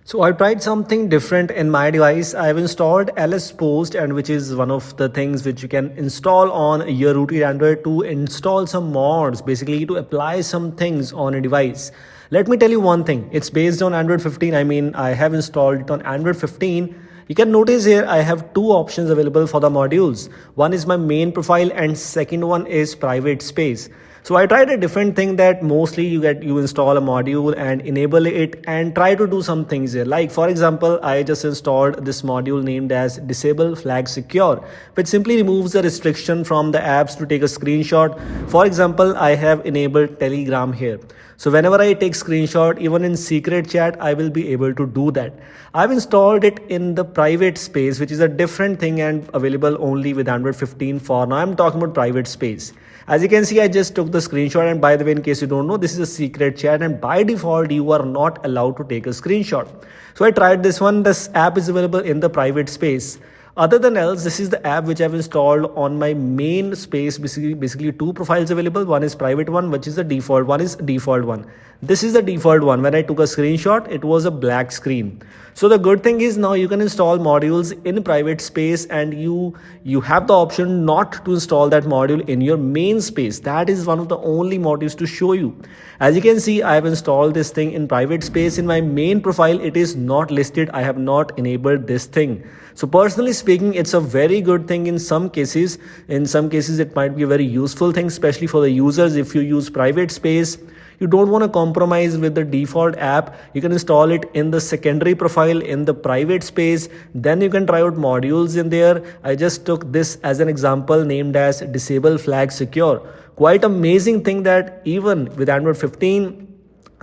So I tried something different in my device. I've installed LSPosed, and which is one of the things which you can install on your rooted Android to install some mods, basically to apply some things on a device. Let me tell you one thing. It's based on Android 15. I mean, I have installed it on Android 15. You can notice here I have two options available for the modules. One is my main profile and second one is private space. So I tried a different thing that mostly you install a module and enable it and try to do some things here. Like for example, I just installed this module named as disable flag secure, which simply removes the restriction from the apps to take a screenshot. For example, I have enabled Telegram here. So whenever I take screenshot, even in secret chat, I will be able to do that. I've installed it in the private space, which is a different thing and available only with Android 15 for now. I'm talking about private space. As you can see, I just took the screenshot, and by the way, in case you don't know, this is a secret chat and by default you are not allowed to take a screenshot. So I tried this one. This app is available in the private space. Other than else, this is the app which I've installed on my main space. Basically two profiles available. One is private one, which is the default. One is default one. This is the default one. When I took a screenshot, it was a black screen. So the good thing is now you can install modules in private space, and you have the option not to install that module in your main space. That is one of the only modules to show you. As you can see, I have installed this thing in private space. In my main profile, it is not listed. I have not enabled this thing. So personally speaking, it's a very good thing in some cases. In some cases, it might be a very useful thing, especially for the users. If you use private space, you don't want to compromise with the default app. You can install it in the secondary profile in the private space. Then you can try out modules in there. I just took this as an example named as disable flag secure. Quite amazing thing that even with Android 15,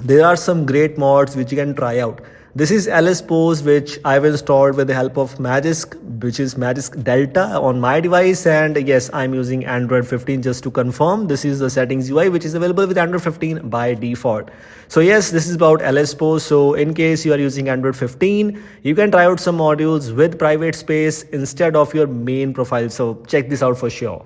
there are some great mods which you can try out. This is LSPosed, which I've installed with the help of Magisk, which is Magisk Delta on my device. And yes, I'm using Android 15 just to confirm. This is the settings UI, which is available with Android 15 by default. So yes, this is about LSPosed. So in case you are using Android 15, you can try out some modules with private space instead of your main profile. So check this out for sure.